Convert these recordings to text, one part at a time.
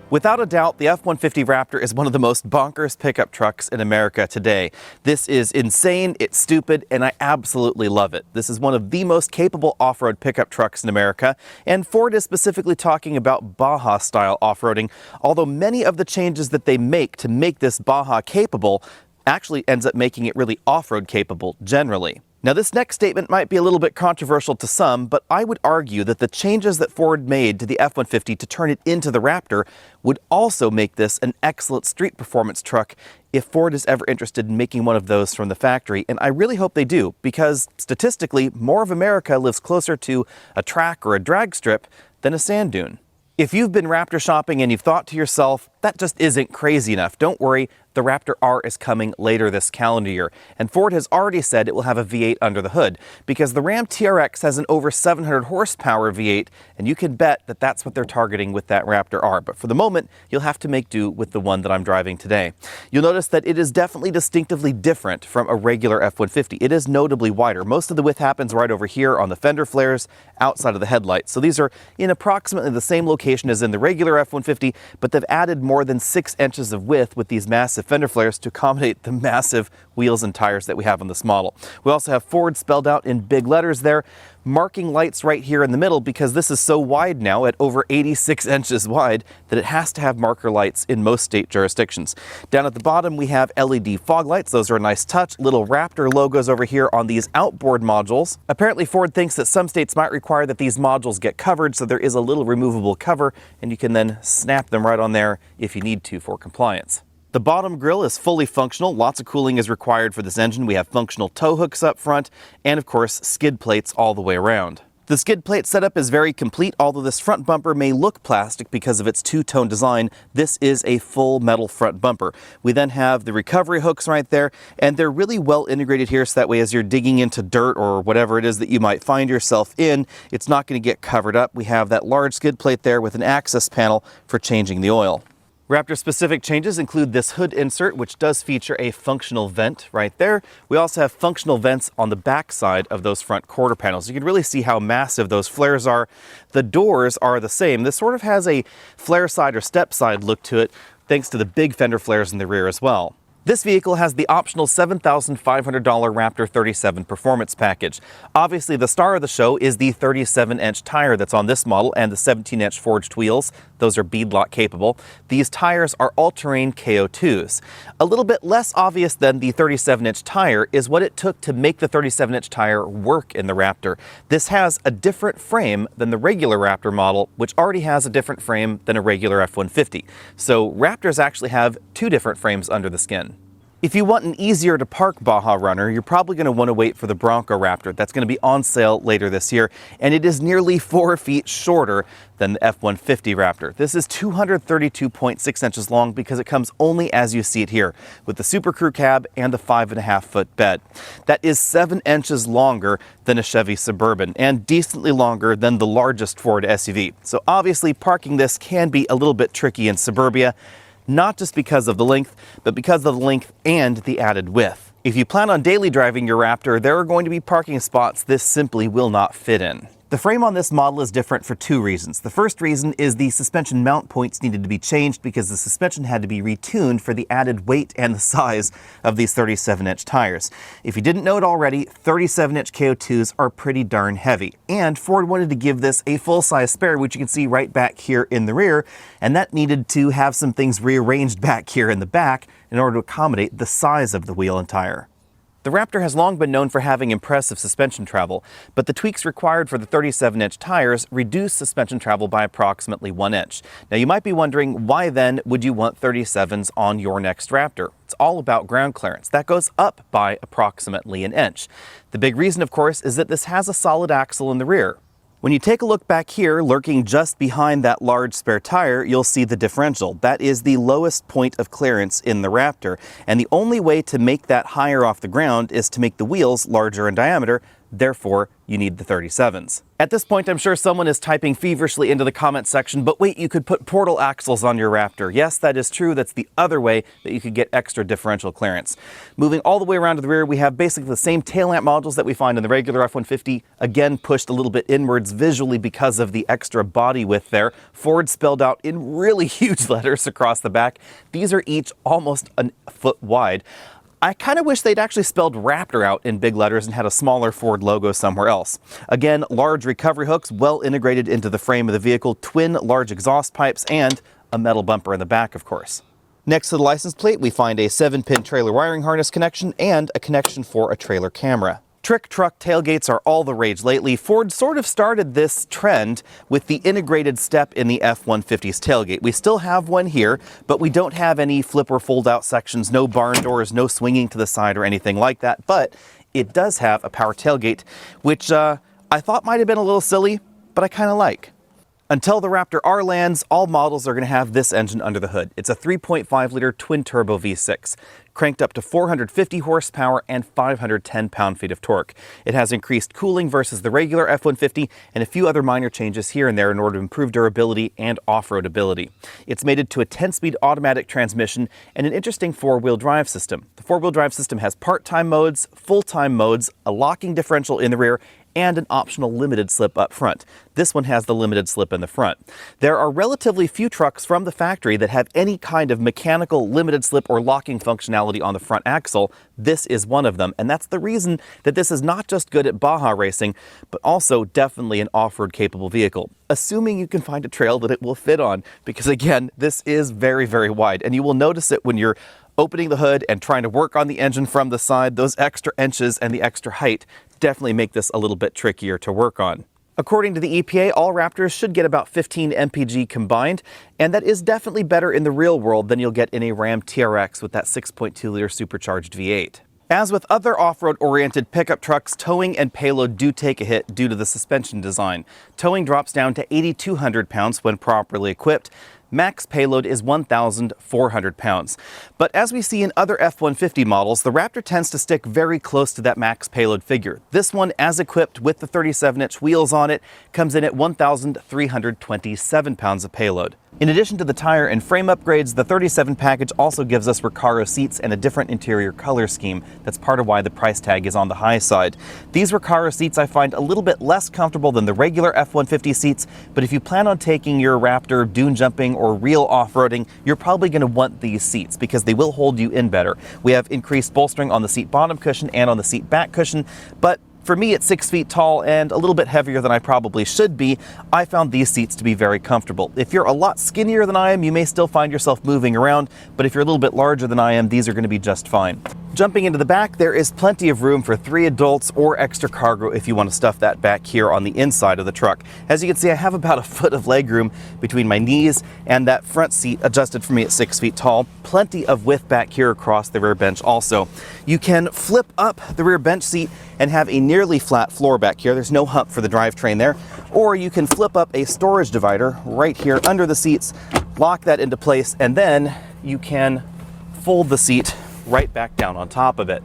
Without a doubt, the F-150 Raptor is one of the most bonkers pickup trucks in America today. This is insane, it's stupid, and I absolutely love it. This is one of the most capable off-road pickup trucks in America, and Ford is specifically talking about Baja-style off-roading, although many of the changes that they make to make this Baja capable actually ends up making it really off-road capable generally. Now, this next statement might be a little bit controversial to some, but I would argue that the changes that Ford made to the F-150 to turn it into the Raptor would also make this an excellent street performance truck if Ford is ever interested in making one of those from the factory, and I really hope they do, because statistically, more of America lives closer to a track or a drag strip than a sand dune. If you've been Raptor shopping and you've thought to yourself, that just isn't crazy enough, don't worry, the Raptor R is coming later this calendar year, and Ford has already said it will have a V8 under the hood, because the Ram TRX has an over 700 horsepower V8, and you can bet that that's what they're targeting with that Raptor R. But for the moment, you'll have to make do with the one that I'm driving today. You'll notice that it is definitely distinctively different from a regular F-150. It is notably wider. Most of the width happens right over here on the fender flares, outside of the headlights. So these are in approximately the same location as in the regular F-150, but they've added more than 6 inches of width with these massive fender flares to accommodate the massive wheels and tires that we have on this model. We also have Ford spelled out in big letters there, marking lights right here in the middle because this is so wide now at over 86 inches wide that it has to have marker lights in most state jurisdictions. Down at the bottom we have LED fog lights. Those are a nice touch. Little Raptor logos over here on these outboard modules. Apparently Ford thinks that some states might require that these modules get covered, so there is a little removable cover and you can then snap them right on there if you need to for compliance. The bottom grille is fully functional. Lots of cooling is required for this engine. We have functional tow hooks up front and of course skid plates all the way around. The skid plate setup is very complete. Although this front bumper may look plastic because of its two-tone design, this is a full metal front bumper. We then have the recovery hooks right there, and they're really well integrated here, so that way as you're digging into dirt or whatever it is that you might find yourself in, it's not going to get covered up. We have that large skid plate there with an access panel for changing the oil. Raptor-specific changes include this hood insert, which does feature a functional vent right there. We also have functional vents on the back side of those front quarter panels. You can really see how massive those flares are. The doors are the same. This sort of has a flare side or step side look to it, thanks to the big fender flares in the rear as well. This vehicle has the optional $7,500 Raptor 37 Performance Package. Obviously, the star of the show is the 37-inch tire that's on this model and the 17-inch forged wheels. Those are beadlock capable. These tires are all-terrain KO2s. A little bit less obvious than the 37-inch tire is what it took to make the 37-inch tire work in the Raptor. This has a different frame than the regular Raptor model, which already has a different frame than a regular F-150. So Raptors actually have 2 different frames under the skin. If you want an easier to park Baja runner, you're probably going to want to wait for the Bronco Raptor. That's going to be on sale later this year, and it is nearly 4 feet shorter than the F-150 Raptor. This is 232.6 inches long because it comes only as you see it here, with the Super Crew cab and the 5.5-foot bed. That is 7 inches longer than a Chevy Suburban, and decently longer than the largest Ford SUV. So obviously parking this can be a little bit tricky in suburbia, not just because of the length, but because of the length and the added width. If you plan on daily driving your Raptor, there are going to be parking spots this simply will not fit in. The frame on this model is different for 2 reasons. The first reason is the suspension mount points needed to be changed because the suspension had to be retuned for the added weight and the size of these 37-inch tires. If you didn't know it already, 37-inch KO2s are pretty darn heavy. And Ford wanted to give this a full-size spare, which you can see right back here in the rear, and that needed to have some things rearranged back here in the back in order to accommodate the size of the wheel and tire. The Raptor has long been known for having impressive suspension travel, but the tweaks required for the 37-inch tires reduce suspension travel by approximately 1 inch. Now you might be wondering, why then would you want 37s on your next Raptor? It's all about ground clearance. That goes up by approximately 1 inch. The big reason, of course, is that this has a solid axle in the rear. When you take a look back here, lurking just behind that large spare tire, you'll see the differential. That is the lowest point of clearance in the Raptor, and the only way to make that higher off the ground is to make the wheels larger in diameter, Therefore, you need the 37s. At this point, I'm sure someone is typing feverishly into the comment section, but wait, you could put portal axles on your Raptor. Yes, that is true. That's the other way that you could get extra differential clearance. Moving all the way around to the rear, we have basically the same tail lamp modules that we find in the regular F-150, again pushed a little bit inwards visually because of the extra body width there. Ford spelled out in really huge letters across the back. These are each almost a foot wide. I kind of wish they'd actually spelled Raptor out in big letters and had a smaller Ford logo somewhere else. Again, large recovery hooks well integrated into the frame of the vehicle, twin large exhaust pipes, and a metal bumper in the back, of course. Next to the license plate, we find a 7-pin trailer wiring harness connection and a connection for a trailer camera. Trick truck tailgates are all the rage lately. Ford sort of started this trend with the integrated step in the F-150's tailgate. We still have one here, but we don't have any flip or fold out sections, no barn doors, no swinging to the side or anything like that. But it does have a power tailgate, which I thought might have been a little silly, but I kind of like. Until the Raptor R lands, all models are going to have this engine under the hood. It's a 3.5-liter twin-turbo V6, cranked up to 450 horsepower and 510 pound-feet of torque. It has increased cooling versus the regular F-150 and a few other minor changes here and there in order to improve durability and off-road ability. It's mated to a 10-speed automatic transmission and an interesting four-wheel drive system. The four-wheel drive system has part-time modes, full-time modes, a locking differential in the rear, and an optional limited slip up front. This one has the limited slip in the front. There are relatively few trucks from the factory that have any kind of mechanical limited slip or locking functionality on the front axle. This is one of them, and that's the reason that this is not just good at Baja racing, but also definitely an off-road capable vehicle, assuming you can find a trail that it will fit on, because again, this is very, very wide, and you will notice it when you're opening the hood and trying to work on the engine from the side. Those extra inches and the extra height definitely make this a little bit trickier to work on. According to the EPA, all Raptors should get about 15 mpg combined, and that is definitely better in the real world than you'll get in a Ram TRX with that 6.2-liter supercharged V8. As with other off-road oriented pickup trucks, towing and payload do take a hit due to the suspension design. Towing drops down to 8,200 pounds when properly equipped. Max payload is 1,400 pounds. But as we see in other F-150 models, the Raptor tends to stick very close to that max payload figure. This one, as equipped with the 37-inch wheels on it, comes in at 1,327 pounds of payload. In addition to the tire and frame upgrades, the 37 package also gives us Recaro seats and a different interior color scheme. That's part of why the price tag is on the high side. These Recaro seats I find a little bit less comfortable than the regular F-150 seats, but if you plan on taking your Raptor dune jumping or real off-roading, you're probably going to want these seats because they will hold you in better. We have increased bolstering on the seat bottom cushion and on the seat back cushion, but for me, at 6 feet tall and a little bit heavier than I probably should be, I found these seats to be very comfortable. If you're a lot skinnier than I am, you may still find yourself moving around, but if you're a little bit larger than I am, these are going to be just fine. Jumping into the back, there is plenty of room for 3 adults or extra cargo if you want to stuff that back here on the inside of the truck. As you can see, I have about a foot of legroom between my knees and that front seat adjusted for me at 6 feet tall. Plenty of width back here across the rear bench also. You can flip up the rear bench seat and have a nearly flat floor back here. There's no hump for the drivetrain there. Or you can flip up a storage divider right here under the seats, lock that into place, and then you can fold the seat right back down on top of it.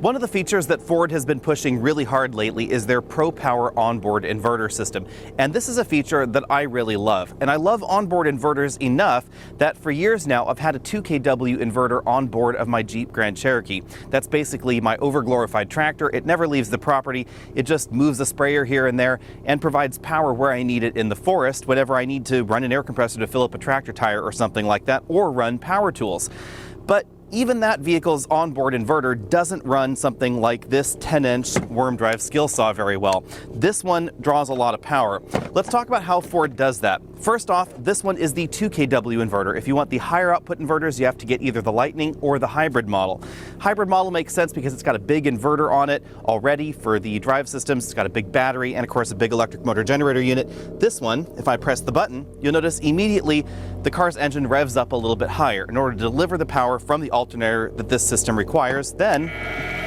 One of the features that Ford has been pushing really hard lately is their Pro Power onboard inverter system. And this is a feature that I really love. And I love onboard inverters enough that for years now I've had a 2 kW inverter on board of my Jeep Grand Cherokee. That's basically my overglorified tractor. It never leaves the property. It just moves a sprayer here and there and provides power where I need it in the forest whenever I need to run an air compressor to fill up a tractor tire or something like that, or run power tools. But even that vehicle's onboard inverter doesn't run something like this 10-inch worm drive skill saw very well. This one draws a lot of power. Let's talk about how Ford does that. First off, this one is the 2 kW inverter. If you want the higher output inverters, you have to get either the Lightning or the hybrid model. Hybrid model makes sense because it's got a big inverter on it already for the drive systems. It's got a big battery and of course a big electric motor generator unit. This one, if I press the button, you'll notice immediately the car's engine revs up a little bit higher in order to deliver the power from the alternator that this system requires. Then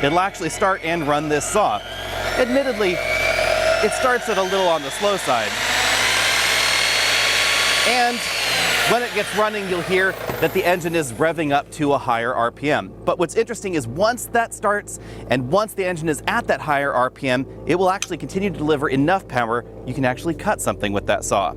it'll actually start and run this saw. Admittedly, it starts it a little on the slow side. And When it gets running, you'll hear that the engine is revving up to a higher RPM. But what's interesting is once that starts and once the engine is at that higher RPM, it will actually continue to deliver enough power you can actually cut something with that saw.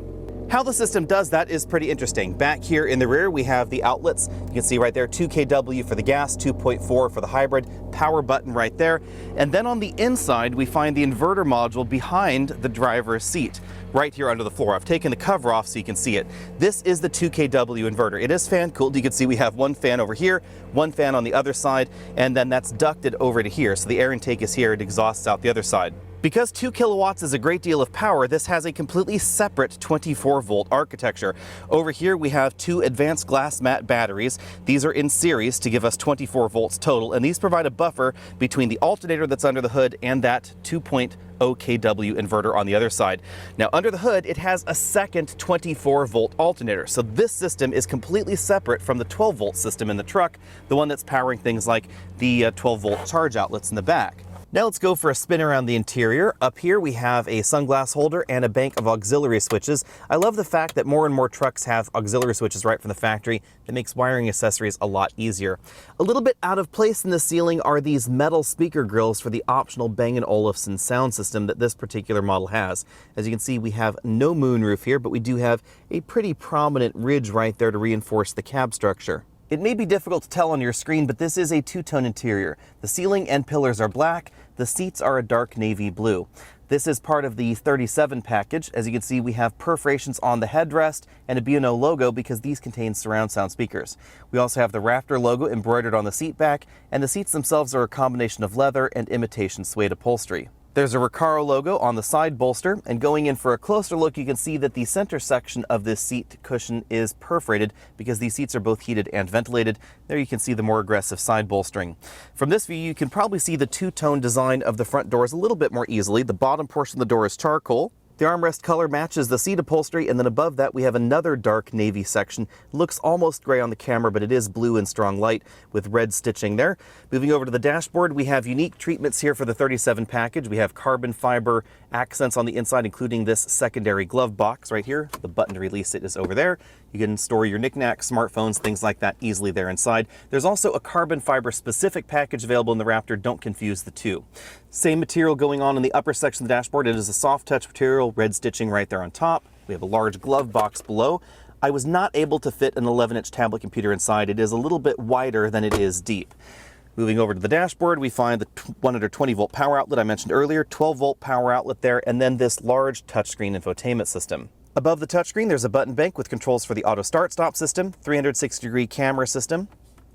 How the system does that is pretty interesting. Back here in the rear, we have the outlets. You can see right there, 2 kW for the gas, 2.4 for the hybrid, power button right there. And then on the inside, we find the inverter module behind the driver's seat, right here under the floor. I've taken the cover off so you can see it. This is the 2 kW inverter. It is fan cooled. You can see we have one fan over here, one fan on the other side, and then that's ducted over to here. So the air intake is here, it exhausts out the other side. Because 2 kilowatts is a great deal of power, this has a completely separate 24-volt architecture. Over here we have 2 advanced glass mat batteries. These are in series to give us 24 volts total, and these provide a buffer between the alternator that's under the hood and that 2.0 kW inverter on the other side. Now under the hood it has a second 24-volt alternator, so this system is completely separate from the 12-volt system in the truck, the one that's powering things like the 12-volt charge outlets in the back. Now let's go for a spin around the interior. Up here we have a sunglass holder and a bank of auxiliary switches. I love the fact that more and more trucks have auxiliary switches right from the factory. That makes wiring accessories a lot easier. A little bit out of place in the ceiling are these metal speaker grills for the optional Bang & Olufsen sound system that this particular model has. As you can see, we have no moonroof here, but we do have a pretty prominent ridge right there to reinforce the cab structure. It may be difficult to tell on your screen, but this is a two-tone interior. The ceiling and pillars are black, the seats are a dark navy blue. This is part of the 37 package. As you can see, we have perforations on the headrest and a B&O logo because these contain surround sound speakers. We also have the Raptor logo embroidered on the seat back, and the seats themselves are a combination of leather and imitation suede upholstery. There's a Recaro logo on the side bolster, and going in for a closer look, you can see that the center section of this seat cushion is perforated because these seats are both heated and ventilated. There you can see the more aggressive side bolstering. From this view, you can probably see the two-tone design of the front doors a little bit more easily. The bottom portion of the door is charcoal. The armrest color matches the seat upholstery, and then above that we have another dark navy section. It looks almost gray on the camera, but it is blue in strong light with red stitching there. Moving over to the dashboard, we have unique treatments here for the 37 package. We have carbon fiber accents on the inside, including this secondary glove box right here. The button to release it is over there. You can store your knickknacks, smartphones, things like that easily there inside. There's also a carbon fiber specific package available in the Raptor. Don't confuse the two. Same material going on in the upper section of the dashboard. It is a soft touch material, red stitching right there on top. We have a large glove box below. I was not able to fit an 11-inch tablet computer inside. It is a little bit wider than it is deep. Moving over to the dashboard, we find the 120-volt power outlet I mentioned earlier, 12-volt power outlet there, and then this large touchscreen infotainment system. Above the touchscreen, there's a button bank with controls for the auto start-stop system, 360-degree camera system,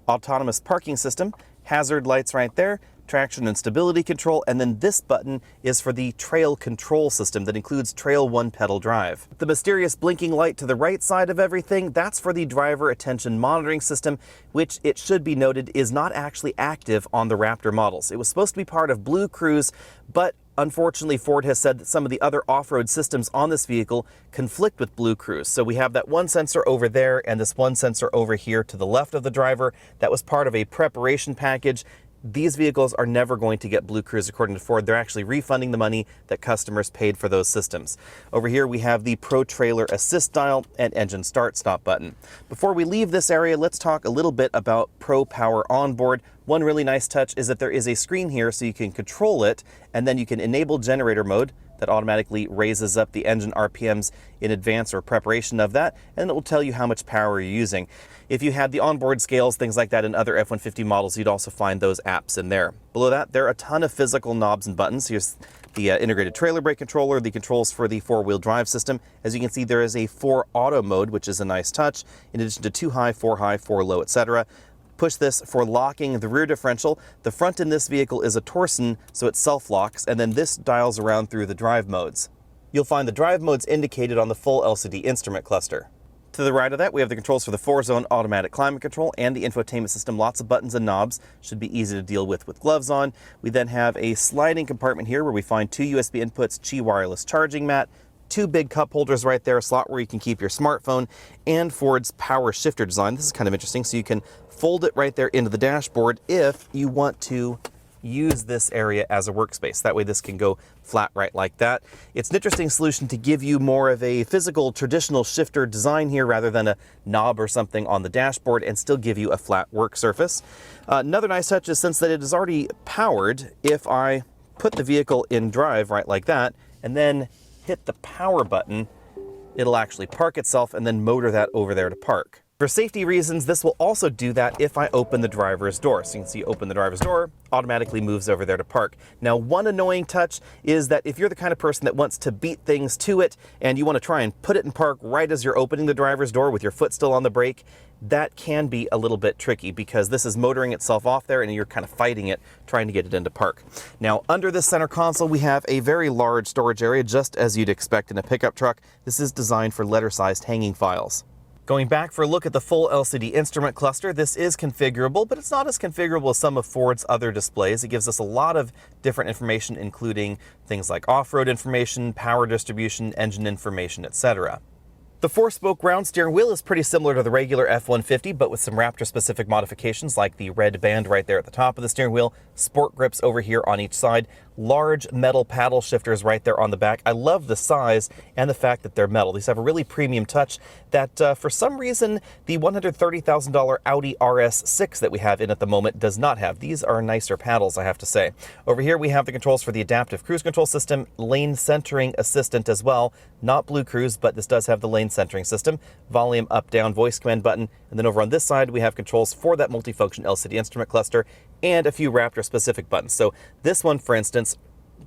autonomous parking system, hazard lights right there, traction and stability control, and then this button is for the trail control system that includes trail one-pedal drive. The mysterious blinking light to the right side of everything, that's for the driver attention monitoring system, which it should be noted is not actually active on the Raptor models. It was supposed to be part of Blue Cruise, but unfortunately, Ford has said that some of the other off-road systems on this vehicle conflict with Blue Cruise. So we have that one sensor over there and this one sensor over here to the left of the driver. That was part of a preparation package. These vehicles are never going to get Blue Cruise according to Ford. They're actually refunding the money that customers paid for those systems. Over here we have the Pro Trailer Assist dial and engine start-stop button. Before we leave this area, let's talk a little bit about Pro Power Onboard. One really nice touch is that there is a screen here so you can control it, and then you can enable generator mode that automatically raises up the engine RPMs in advance or preparation of that, and it will tell you how much power you're using. If you had the onboard scales, things like that in other F-150 models, you'd also find those apps in there. Below that, there are a ton of physical knobs and buttons. Here's the integrated trailer brake controller, the controls for the four-wheel drive system. As you can see, there is a 4 auto mode, which is a nice touch, in addition to 2 high, 4 low, etc. Push this for locking the rear differential. The front in this vehicle is a Torsen, so it self-locks, and then this dials around through the drive modes. You'll find the drive modes indicated on the full LCD instrument cluster. To the right of that, we have the controls for the 4-zone automatic climate control and the infotainment system. Lots of buttons and knobs. Should be easy to deal with gloves on. We then have a sliding compartment here where we find 2 USB inputs, Qi wireless charging mat, 2 big cup holders right there, a slot where you can keep your smartphone, and Ford's power shifter design. This is kind of interesting, so you can fold it right there into the dashboard if you want to use this area as a workspace. That way this can go flat right like that. It's an interesting solution to give you more of a physical traditional shifter design here rather than a knob or something on the dashboard, and still give you a flat work surface. Another nice touch is, since that it is already powered, if I put the vehicle in drive right like that and then hit the power button, it'll actually park itself and then motor that over there to park. For safety reasons, this will also do that if I open the driver's door. So you can see, open the driver's door, automatically moves over there to park. Now, one annoying touch is that if you're the kind of person that wants to beat things to it and you want to try and put it in park right as you're opening the driver's door with your foot still on the brake, that can be a little bit tricky because this is motoring itself off there and you're kind of fighting it, trying to get it into park. Now, under this center console, we have a very large storage area, just as you'd expect in a pickup truck. This is designed for letter-sized hanging files. Going back for a look at the full LCD instrument cluster, this is configurable, but it's not as configurable as some of Ford's other displays. It gives us a lot of different information, including things like off-road information, power distribution, engine information, etc. The 4-spoke round steering wheel is pretty similar to the regular F-150, but with some Raptor-specific modifications like the red band right there at the top of the steering wheel, sport grips over here on each side, large metal paddle shifters right there on the back. I love the size and the fact that they're metal. These have a really premium touch that for some reason the $130,000 Audi RS6 that we have in at the moment does not have. These are nicer paddles, I have to say. Over here we have the controls for the adaptive cruise control system, lane centering assistant as well. Not Blue Cruise, but this does have the lane centering system, volume up, down, voice command button, and then over on this side we have controls for that multifunction LCD instrument cluster and a few Raptor specific buttons. So this one, for instance,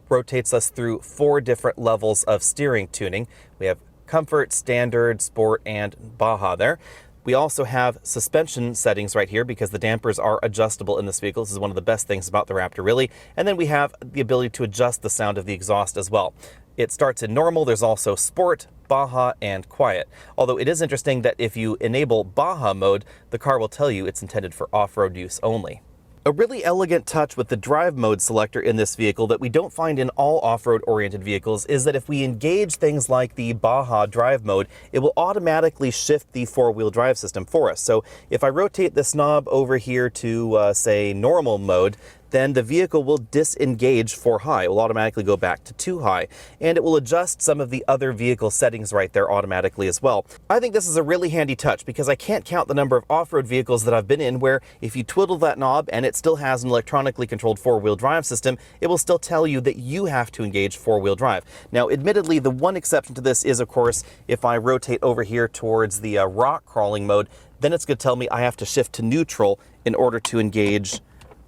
rotates us through 4 different levels of steering tuning. We have comfort, standard, sport, and Baja there. We also have suspension settings right here because the dampers are adjustable in this vehicle. This is one of the best things about the Raptor, really. And then we have the ability to adjust the sound of the exhaust as well. It starts in normal. There's also sport, Baja, and quiet. Although it is interesting that if you enable Baja mode, the car will tell you it's intended for off-road use only. A really elegant touch with the drive mode selector in this vehicle that we don't find in all off-road oriented vehicles is that if we engage things like the Baja drive mode, it will automatically shift the 4-wheel drive system for us. So if I rotate this knob over here to say normal mode, then the vehicle will disengage for high. It will automatically go back to 2 high, and it will adjust some of the other vehicle settings right there automatically as well. I think this is a really handy touch because I can't count the number of off-road vehicles that I've been in where if you twiddle that knob and it still has an electronically controlled 4-wheel drive system, it will still tell you that you have to engage 4-wheel drive. Now, admittedly, the one exception to this is, of course, if I rotate over here towards the rock crawling mode, then it's going to tell me I have to shift to neutral in order to engage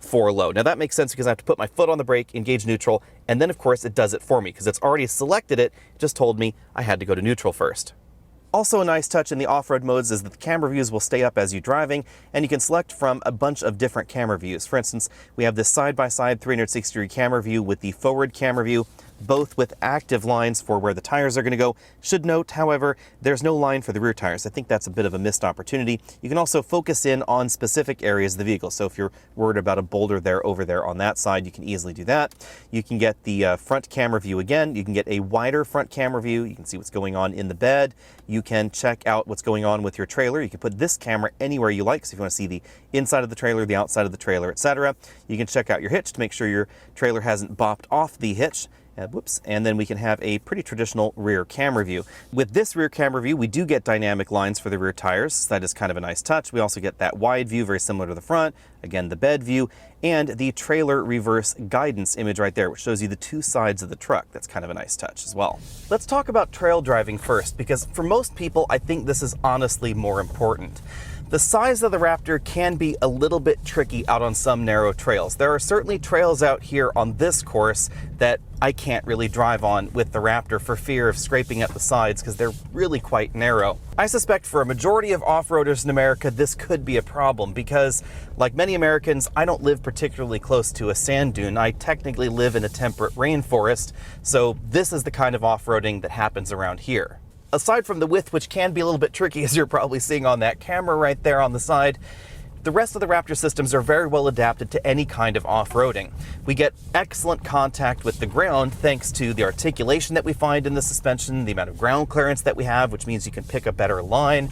4 low. Now that makes sense because I have to put my foot on the brake, engage neutral, and then of course it does it for me because it's already selected it, just told me I had to go to neutral first. Also a nice touch in the off-road modes is that the camera views will stay up as you're driving, and you can select from a bunch of different camera views. For instance, we have this side-by-side 360-degree camera view with the forward camera view, both with active lines for where the tires are going to go. Should note, however, there's no line for the rear tires. I think that's a bit of a missed opportunity. You can also focus in on specific areas of the vehicle. So if you're worried about a boulder there over there on that side, you can easily do that. You can get the front camera view again. You can get a wider front camera view. You can see what's going on in the bed. You can check out what's going on with your trailer. You can put this camera anywhere you like. So if you want to see the inside of the trailer, the outside of the trailer, etc. You can check out your hitch to make sure your trailer hasn't bopped off the hitch. And then we can have a pretty traditional rear camera view. With this rear camera view, we do get dynamic lines for the rear tires. That is kind of a nice touch. We also get that wide view, very similar to the front. Again, the bed view, and the trailer reverse guidance image right there, which shows you the 2 sides of the truck. That's kind of a nice touch as well. Let's talk about trail driving first, because for most people, I think this is honestly more important. The size of the Raptor can be a little bit tricky out on some narrow trails. There are certainly trails out here on this course that I can't really drive on with the Raptor for fear of scraping at the sides because they're really quite narrow. I suspect for a majority of off-roaders in America, this could be a problem because, like many Americans, I don't live particularly close to a sand dune. I technically live in a temperate rainforest, so this is the kind of off-roading that happens around here. Aside from the width, which can be a little bit tricky, as you're probably seeing on that camera right there on the side, the rest of the Raptor systems are very well adapted to any kind of off-roading. We get excellent contact with the ground thanks to the articulation that we find in the suspension, the amount of ground clearance that we have, which means you can pick a better line.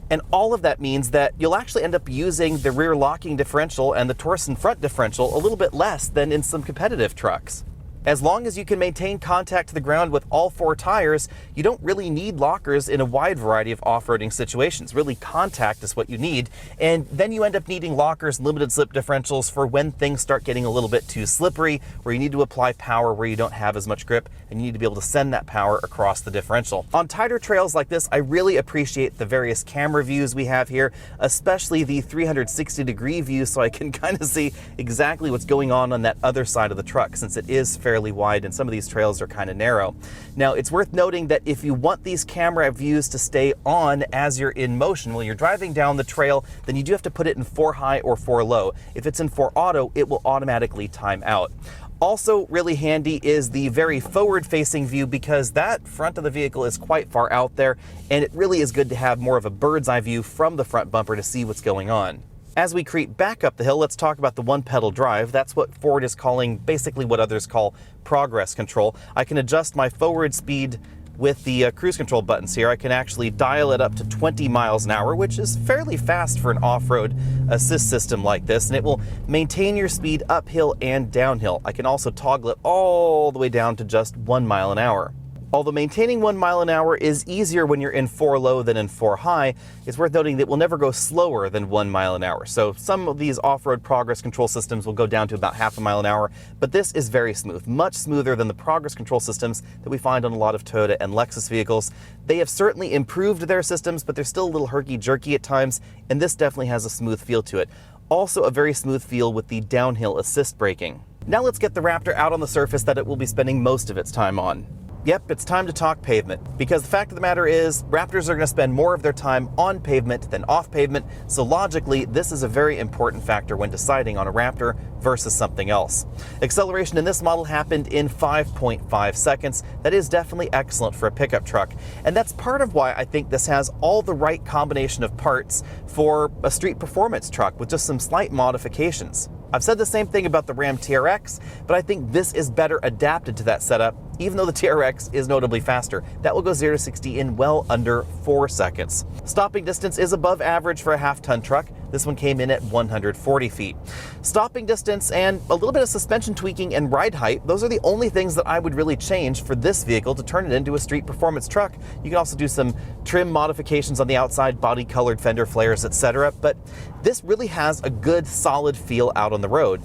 And all of that means that you'll actually end up using the rear locking differential and the torsion front differential a little bit less than in some competitive trucks. As long as you can maintain contact to the ground with all 4 tires, you don't really need lockers in a wide variety of off-roading situations. Really, contact is what you need, and then you end up needing lockers and limited slip differentials for when things start getting a little bit too slippery, where you need to apply power where you don't have as much grip, and you need to be able to send that power across the differential. On tighter trails like this, I really appreciate the various camera views we have here, especially the 360-degree view, so I can kind of see exactly what's going on that other side of the truck, since it is fairly wide and some of these trails are kind of narrow. Now, it's worth noting that if you want these camera views to stay on as you're in motion while you're driving down the trail, then you do have to put it in 4 high or 4 low. If it's in 4 auto, it will automatically time out. Also really handy is the very forward-facing view, because that front of the vehicle is quite far out there, and it really is good to have more of a bird's eye view from the front bumper to see what's going on. As we creep back up the hill, let's talk about the one-pedal drive. That's what Ford is calling basically what others call progress control. I can adjust my forward speed with the cruise control buttons here. I can actually dial it up to 20 miles an hour, which is fairly fast for an off-road assist system like this, and it will maintain your speed uphill and downhill. I can also toggle it all the way down to just 1 mile an hour. Although maintaining 1 mile an hour is easier when you're in 4 low than in 4 high, it's worth noting that it will never go slower than 1 mile an hour. So some of these off-road progress control systems will go down to about half a mile an hour, but this is very smooth, much smoother than the progress control systems that we find on a lot of Toyota and Lexus vehicles. They have certainly improved their systems, but they're still a little herky-jerky at times, and this definitely has a smooth feel to it. Also a very smooth feel with the downhill assist braking. Now let's get the Raptor out on the surface that it will be spending most of its time on. Yep, it's time to talk pavement, because the fact of the matter is Raptors are going to spend more of their time on pavement than off pavement, so logically this is a very important factor when deciding on a Raptor versus something else. Acceleration in this model happened in 5.5 seconds. That is definitely excellent for a pickup truck, and that's part of why I think this has all the right combination of parts for a street performance truck with just some slight modifications. I've said the same thing about the Ram TRX, but I think this is better adapted to that setup, even though the TRX is notably faster. That will go 0 to 60 in well under 4 seconds. Stopping distance is above average for a half-ton truck. This one came in at 140 feet. Stopping distance and a little bit of suspension tweaking and ride height, those are the only things that I would really change for this vehicle to turn it into a street performance truck. You can also do some trim modifications on the outside, body colored fender flares, etc. But this really has a good solid feel out on the road,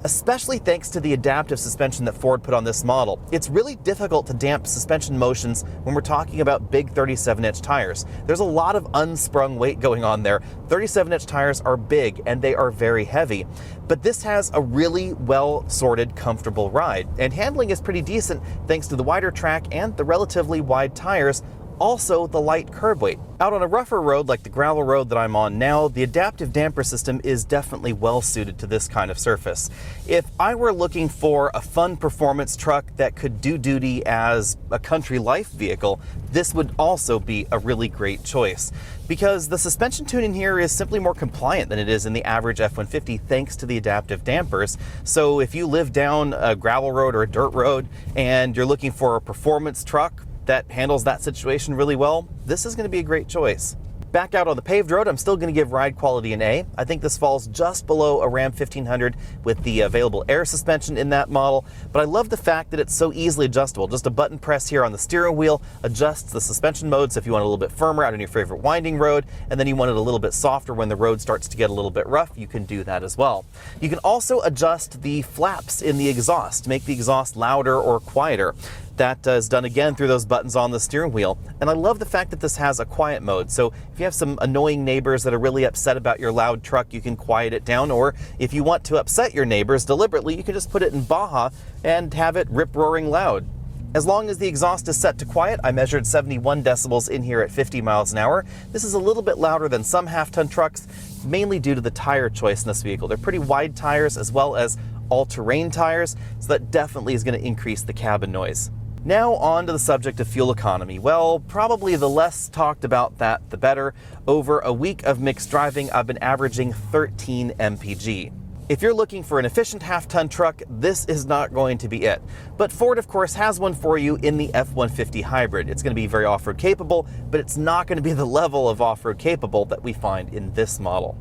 especially thanks to the adaptive suspension that Ford put on this model. It's really difficult to damp suspension motions when we're talking about big 37-inch tires. There's a lot of unsprung weight going on there. 37-inch tires are big and they are very heavy, but this has a really well-sorted, comfortable ride, and handling is pretty decent thanks to the wider track and the relatively wide tires, also the light curb weight. Out on a rougher road like the gravel road that I'm on now, the adaptive damper system is definitely well suited to this kind of surface. If I were looking for a fun performance truck that could do duty as a country life vehicle, this would also be a really great choice, because the suspension tuning here is simply more compliant than it is in the average F-150 thanks to the adaptive dampers. So if you live down a gravel road or a dirt road and you're looking for a performance truck that handles that situation really well, this is going to be a great choice. Back out on the paved road, I'm still going to give ride quality an A. I think this falls just below a Ram 1500 with the available air suspension in that model, but I love the fact that it's so easily adjustable. Just a button press here on the steering wheel adjusts the suspension mode, so if you want it a little bit firmer out on your favorite winding road, and then you want it a little bit softer when the road starts to get a little bit rough, you can do that as well. You can also adjust the flaps in the exhaust to make the exhaust louder or quieter. That is done again through those buttons on the steering wheel. And I love the fact that this has a quiet mode. So if you have some annoying neighbors that are really upset about your loud truck, you can quiet it down. Or if you want to upset your neighbors deliberately, you can just put it in Baja and have it rip-roaring loud. As long as the exhaust is set to quiet, I measured 71 decibels in here at 50 miles an hour. This is a little bit louder than some half-ton trucks, mainly due to the tire choice in this vehicle. They're pretty wide tires as well as all-terrain tires, so that definitely is going to increase the cabin noise. Now on to the subject of fuel economy. Well, probably the less talked about that, the better. Over a week of mixed driving, I've been averaging 13 mpg. If you're looking for an efficient half-ton truck, this is not going to be it. But Ford, of course, has one for you in the F-150 hybrid. It's going to be very off-road capable, but it's not going to be the level of off-road capable that we find in this model.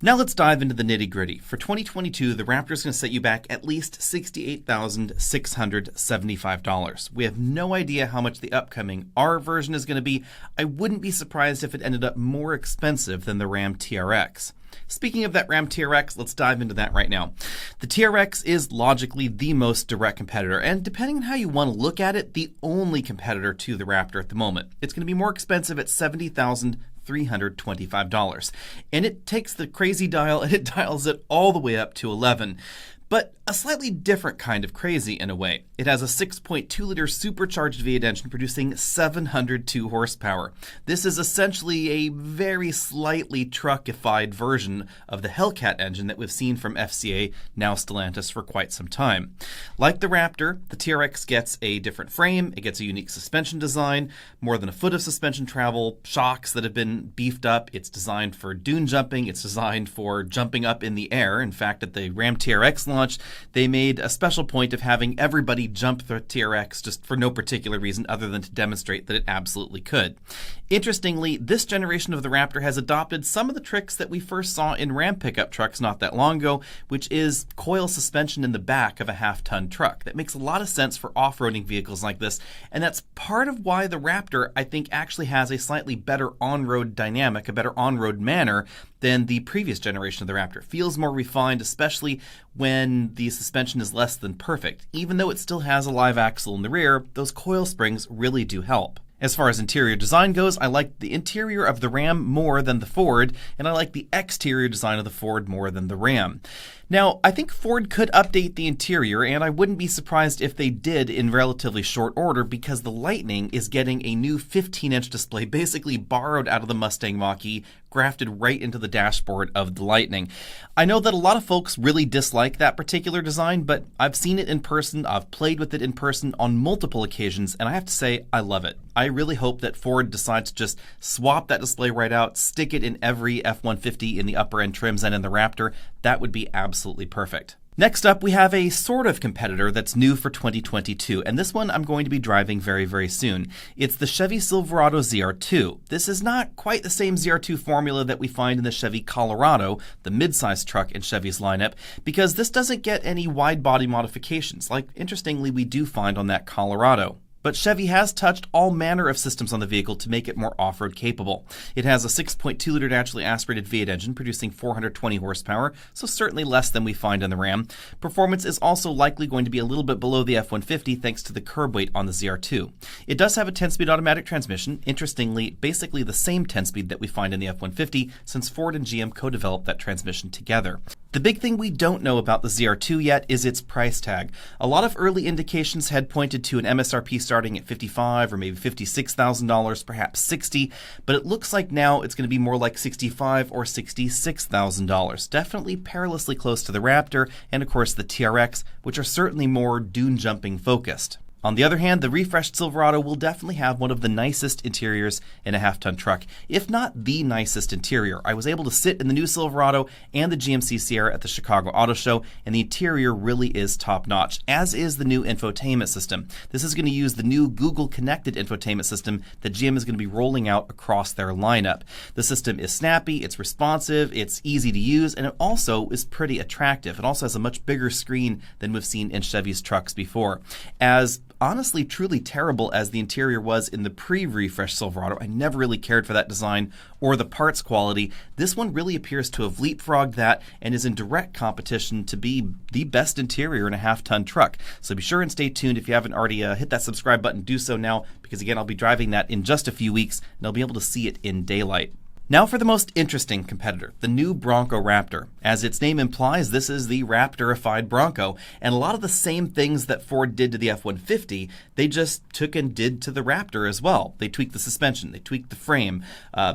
Now let's dive into the nitty-gritty. For 2022, the Raptor is going to set you back at least $68,675. We have no idea how much the upcoming R version is going to be. I wouldn't be surprised if it ended up more expensive than the Ram TRX. Speaking of that Ram TRX, let's dive into that right now. The TRX is logically the most direct competitor, and depending on how you want to look at it, the only competitor to the Raptor at the moment. It's going to be more expensive at $70,325. And it takes the crazy dial and it dials it all the way up to 11. But a slightly different kind of crazy in a way. It has a 6.2-liter supercharged V8 engine producing 702 horsepower. This is essentially a very slightly truckified version of the Hellcat engine that we've seen from FCA, now Stellantis, for quite some time. Like the Raptor, the TRX gets a different frame, it gets a unique suspension design, more than a foot of suspension travel, shocks that have been beefed up. It's designed for dune jumping, it's designed for jumping up in the air. In fact, at the Ram TRX launch, they made a special point of having everybody jump the TRX just for no particular reason other than to demonstrate that it absolutely could. Interestingly, this generation of the Raptor has adopted some of the tricks that we first saw in Ram pickup trucks not that long ago, which is coil suspension in the back of a half-ton truck. That makes a lot of sense for off-roading vehicles like this, and that's part of why the Raptor, I think, actually has a slightly better on-road dynamic, a better on-road manner than the previous generation of the Raptor. Feels more refined, especially when the suspension is less than perfect. Even though it still has a live axle in the rear, those coil springs really do help. As far as interior design goes, I like the interior of the Ram more than the Ford, and I like the exterior design of the Ford more than the Ram. Now, I think Ford could update the interior, and I wouldn't be surprised if they did in relatively short order, because the Lightning is getting a new 15-inch display, basically borrowed out of the Mustang Mach-E, grafted right into the dashboard of the Lightning. I know that a lot of folks really dislike that particular design, but I've seen it in person, I've played with it in person on multiple occasions, and I have to say, I love it. I really hope that Ford decides to just swap that display right out, stick it in every F-150 in the upper end trims and in the Raptor. That would be absolutely perfect. Next up, we have a sort of competitor that's new for 2022, and this one I'm going to be driving very, very soon. It's the Chevy Silverado ZR2. This is not quite the same ZR2 formula that we find in the Chevy Colorado, the midsize truck in Chevy's lineup, because this doesn't get any wide-body modifications, like, interestingly, we do find on that Colorado. But Chevy has touched all manner of systems on the vehicle to make it more off-road capable. It has a 6.2-liter naturally aspirated V8 engine producing 420 horsepower, so certainly less than we find in the Ram. Performance is also likely going to be a little bit below the F-150 thanks to the curb weight on the ZR2. It does have a 10-speed automatic transmission, interestingly, basically the same 10-speed that we find in the F-150 since Ford and GM co-developed that transmission together. The big thing we don't know about the ZR2 yet is its price tag. A lot of early indications had pointed to an MSRP starting at $55,000 or maybe $56,000, perhaps $60,000, but it looks like now it's going to be more like $65,000 or $66,000. Definitely perilously close to the Raptor and of course the TRX, which are certainly more dune jumping focused. On the other hand, the refreshed Silverado will definitely have one of the nicest interiors in a half-ton truck, if not the nicest interior. I was able to sit in the new Silverado and the GMC Sierra at the Chicago Auto Show, and the interior really is top-notch, as is the new infotainment system. This is going to use the new Google-connected infotainment system that GM is going to be rolling out across their lineup. The system is snappy, it's responsive, it's easy to use, and it also is pretty attractive. It also has a much bigger screen than we've seen in Chevy's trucks before. As honestly truly terrible as the interior was in the pre-refresh Silverado, I never really cared for that design or the parts quality. This one really appears to have leapfrogged that and is in direct competition to be the best interior in a half-ton truck. So be sure and stay tuned. If you haven't already hit that subscribe button, do so now, because again, I'll be driving that in just a few weeks and I'll be able to see it in daylight. Now for the most interesting competitor, the new Bronco Raptor. As its name implies, this is the Raptorified Bronco, and a lot of the same things that Ford did to the F-150, they just took and did to the Raptor as well. They tweaked the suspension, they tweaked the frame,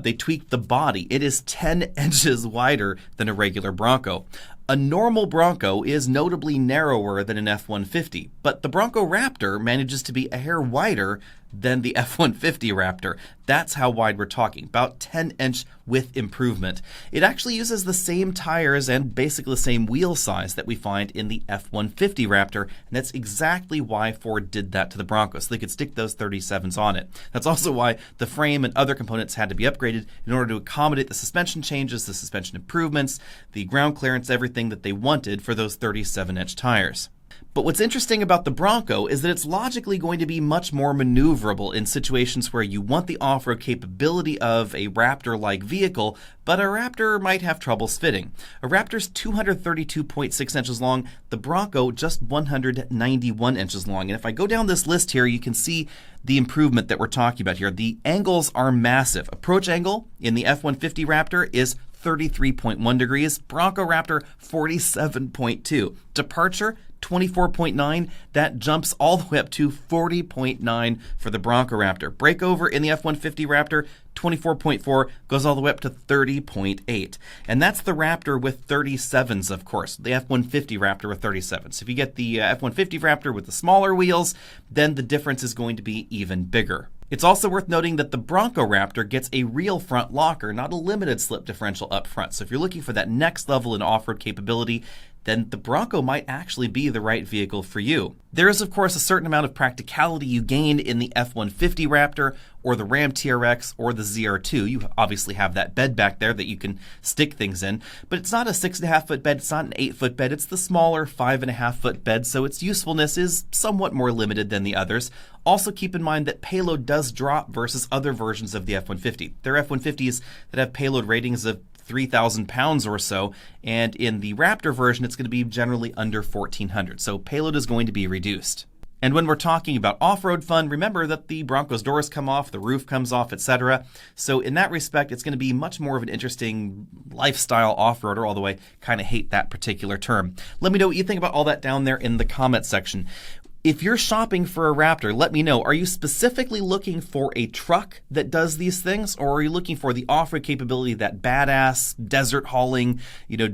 they tweaked the body. It is 10 inches wider than a regular Bronco. A normal Bronco is notably narrower than an F-150, but the Bronco Raptor manages to be a hair wider than the F-150 Raptor. That's how wide we're talking, about 10-inch width improvement. It actually uses the same tires and basically the same wheel size that we find in the F-150 Raptor, and that's exactly why Ford did that to the Bronco, so they could stick those 37s on it. That's also why the frame and other components had to be upgraded in order to accommodate the suspension changes, the suspension improvements, the ground clearance, everything that they wanted for those 37-inch tires. But what's interesting about the Bronco is that it's logically going to be much more maneuverable in situations where you want the off-road capability of a Raptor-like vehicle, but a Raptor might have troubles fitting. A Raptor's 232.6 inches long, the Bronco just 191 inches long. And if I go down this list here, you can see the improvement that we're talking about here. The angles are massive. Approach angle in the F-150 Raptor is 33.1 degrees, Bronco Raptor 47.2. Departure 24.9, that jumps all the way up to 40.9 for the Bronco Raptor. Breakover in the F-150 Raptor, 24.4, goes all the way up to 30.8. And that's the Raptor with 37s, of course, the F-150 Raptor with 37s. If you get the F-150 Raptor with the smaller wheels, then the difference is going to be even bigger. It's also worth noting that the Bronco Raptor gets a real front locker, not a limited slip differential up front. So if you're looking for that next level in off-road capability, then the Bronco might actually be the right vehicle for you. There is, of course, a certain amount of practicality you gain in the F-150 Raptor or the Ram TRX or the ZR2. You obviously have that bed back there that you can stick things in, but it's not a 6.5-foot bed, it's not an 8-foot bed, it's the smaller 5.5-foot bed, so its usefulness is somewhat more limited than the others. Also keep in mind that payload does drop versus other versions of the F-150. There are F-150s that have payload ratings of 3,000 pounds or so, and in the Raptor version it's going to be generally under 1,400, so payload is going to be reduced. And when we're talking about off-road fun, remember that the Bronco's doors come off, the roof comes off, etc. So in that respect, it's going to be much more of an interesting lifestyle off-roader, although I kind of hate that particular term. Let me know what you think about all that down there in the comment section. If you're shopping for a Raptor, let me know. Are you specifically looking for a truck that does these things, or are you looking for the off-road capability, that badass desert hauling,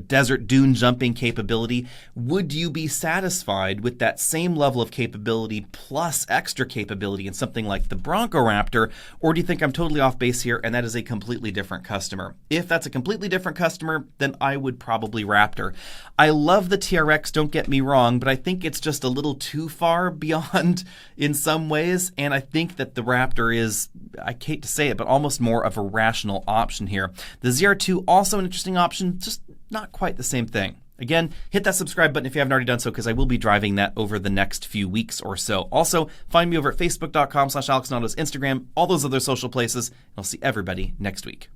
desert dune jumping capability? Would you be satisfied with that same level of capability plus extra capability in something like the Bronco Raptor, or do you think I'm totally off base here and that is a completely different customer? If that's a completely different customer, then I would probably Raptor. I love the TRX, don't get me wrong, but I think it's just a little too far beyond in some ways, and I think that the Raptor is, I hate to say it, but almost more of a rational option here. The ZR2, also an interesting option, just not quite the same thing. Again, hit that subscribe button if you haven't already done so, because I will be driving that over the next few weeks or so. Also, find me over at facebook.com/AlexNautos, Instagram, all those other social places, and I'll see everybody next week.